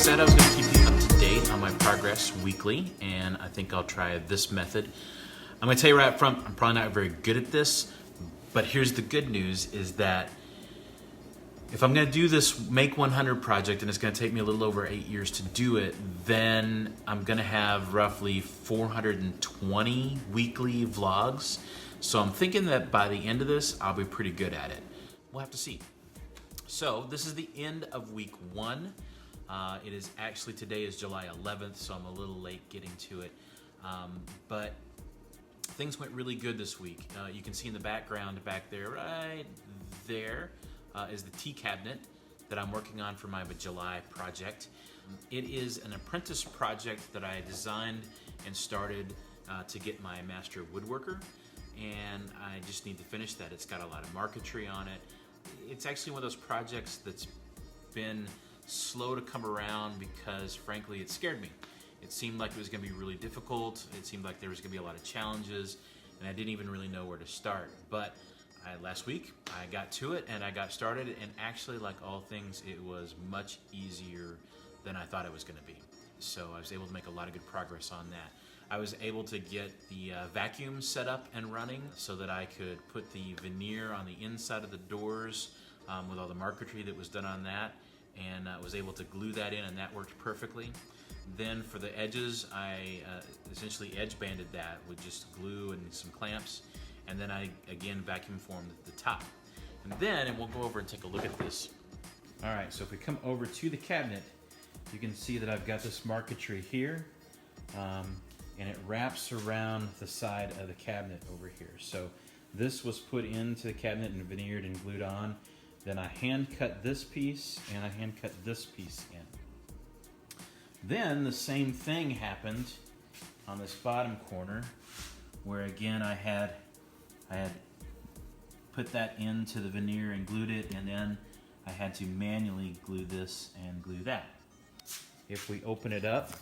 said I was going to keep you up to date on my progress weekly, and I think I'll try this method. I'm going to tell you right up front, I'm probably not very good at this, but here's the good news is that if I'm going to do this Make 100 project, and it's going to take me a little over 8 years to do it, then I'm going to have roughly 420 weekly vlogs. So I'm thinking that by the end of this, I'll be pretty good at it. We'll have to see. So this is the end of week 1. It is actually, today is July 11th, so I'm a little late getting to it. But things went really good this week. You can see in the background back there, right there, is the tea cabinet that I'm working on for my July project. It is an apprentice project that I designed and started to get my Master Woodworker, and I just need to finish that. It's got a lot of marquetry on it. It's actually one of those projects that's been slow to come around because, frankly, it scared me. It seemed like it was going to be really difficult. It seemed like there was going to be a lot of challenges, and I didn't even really know where to start. But last week, I got to it, and I got started, and actually, like all things, it was much easier than I thought it was going to be. So I was able to make a lot of good progress on that. I was able to get the vacuum set up and running so that I could put the veneer on the inside of the doors with all the marquetry that was done on that, and I was able to glue that in, and that worked perfectly. Then for the edges, I essentially edge banded that with just glue and some clamps, and then I again vacuum formed the top. And then, and we'll go over and take a look at this. All right, so if we come over to the cabinet, you can see that I've got this marquetry here, and it wraps around the side of the cabinet over here. So this was put into the cabinet and veneered and glued on. Then I hand cut this piece, and I hand cut this piece in. Then the same thing happened on this bottom corner, where again I had put that into the veneer and glued it, and then I had to manually glue this and glue that. If we open it up,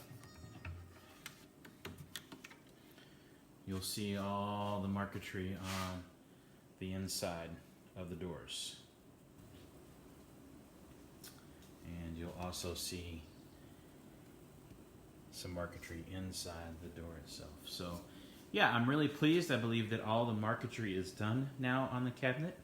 you'll see all the marquetry on the inside of the doors. And you'll also see some marquetry inside the door itself. So yeah, I'm really pleased. I believe that all the marquetry is done now on the cabinet.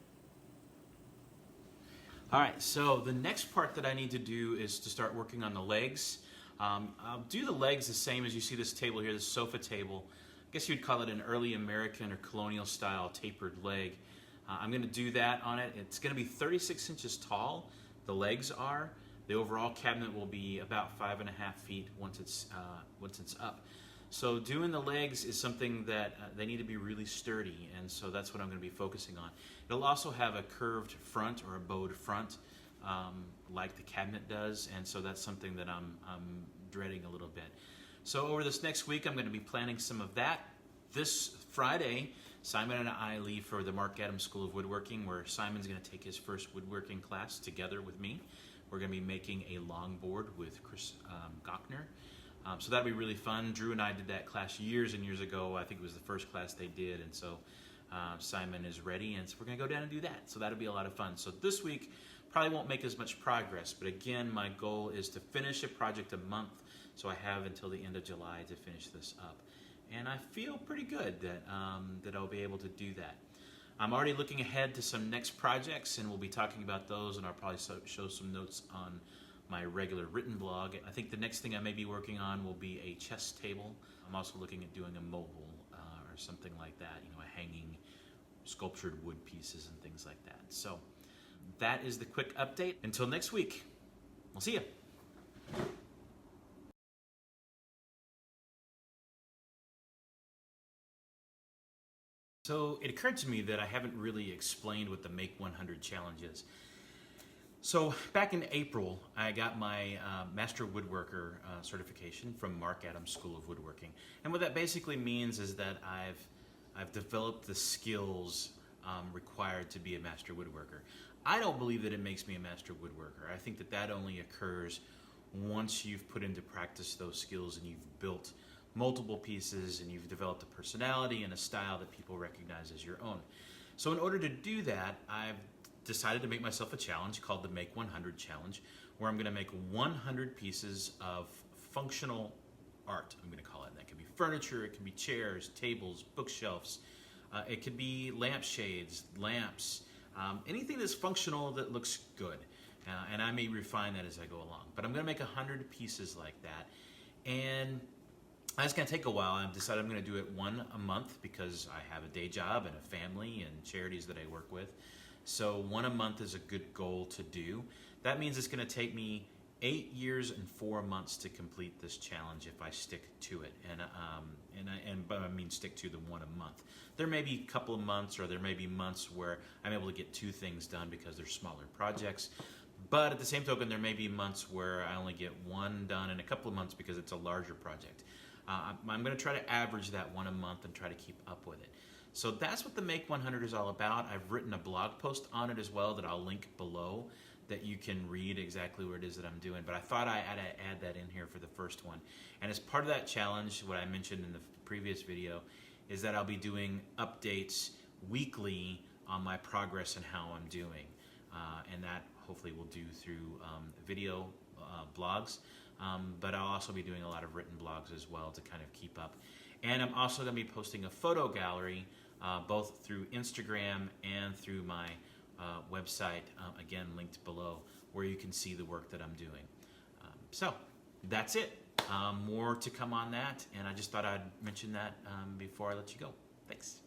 All right, so the next part that I need to do is to start working on the legs. I'll do the legs the same as you see this table here, this sofa table. I guess you'd call it an early American or colonial style tapered leg. I'm gonna do that on it. It's gonna be 36 inches tall, the legs are. The overall cabinet will be about 5.5 feet once it's up. So doing the legs is something that they need to be really sturdy, and so that's what I'm going to be focusing on. It'll also have a curved front or a bowed front, like the cabinet does, and so that's something that I'm dreading a little bit. So over this next week, I'm going to be planning some of that. This Friday, Simon and I leave for the Mark Adams School of Woodworking, where Simon's going to take his first woodworking class together with me. We're going to be making a longboard with Chris Gochner. So that'll be really fun. Drew and I did that class years and years ago. I think it was the first class they did, and so Simon is ready, and so we're going to go down and do that. So that'll be a lot of fun. So this week probably won't make as much progress, but again, my goal is to finish a project a month, so I have until the end of July to finish this up. And I feel pretty good that, that I'll be able to do that. I'm already looking ahead to some next projects, and we'll be talking about those, and I'll probably show some notes on my regular written blog. I think the next thing I may be working on will be a chess table. I'm also looking at doing a mobile or something like that, you know, a hanging sculptured wood pieces and things like that. So that is the quick update. Until next week, we'll see you. So it occurred to me that I haven't really explained what the Make 100 challenge is. So back in April, I got my Master Woodworker certification from Mark Adams School of Woodworking. And what that basically means is that I've developed the skills required to be a Master Woodworker. I don't believe that it makes me a Master Woodworker. I think that that only occurs once you've put into practice those skills and you've built multiple pieces and you've developed a personality and a style that people recognize as your own. So in order to do that, I've decided to make myself a challenge called the Make 100 Challenge, where I'm going to make 100 pieces of functional art, I'm going to call it. And that could be furniture, it can be chairs, tables, bookshelves, it could be lampshades, lamps, anything that's functional that looks good. And I may refine that as I go along. But I'm going to make 100 pieces like that. And it's going to take a while. I've decided I'm going to do it one a month because I have a day job and a family and charities that I work with. So one a month is a good goal to do. That means it's going to take me 8 years and 4 months to complete this challenge if I stick to it. But I mean stick to the one a month. There may be a couple of months, or there may be months where I'm able to get 2 things done because they're smaller projects. But at the same token, there may be months where I only get 1 done in a couple of months because it's a larger project. I'm going to try to average that 1 a month and try to keep up with it. So that's what the Make 100 is all about. I've written a blog post on it as well that I'll link below, that you can read exactly what it is that I'm doing. But I thought I had to add that in here for the first one. And as part of that challenge, what I mentioned in the previous video is that I'll be doing updates weekly on my progress and how I'm doing. And that hopefully we'll do through video blogs. But I'll also be doing a lot of written blogs as well to kind of keep up. And I'm also going to be posting a photo gallery both through Instagram and through my website, again linked below, where you can see the work that I'm doing. So that's it. More to come on that, and I just thought I'd mention that before I let you go. Thanks.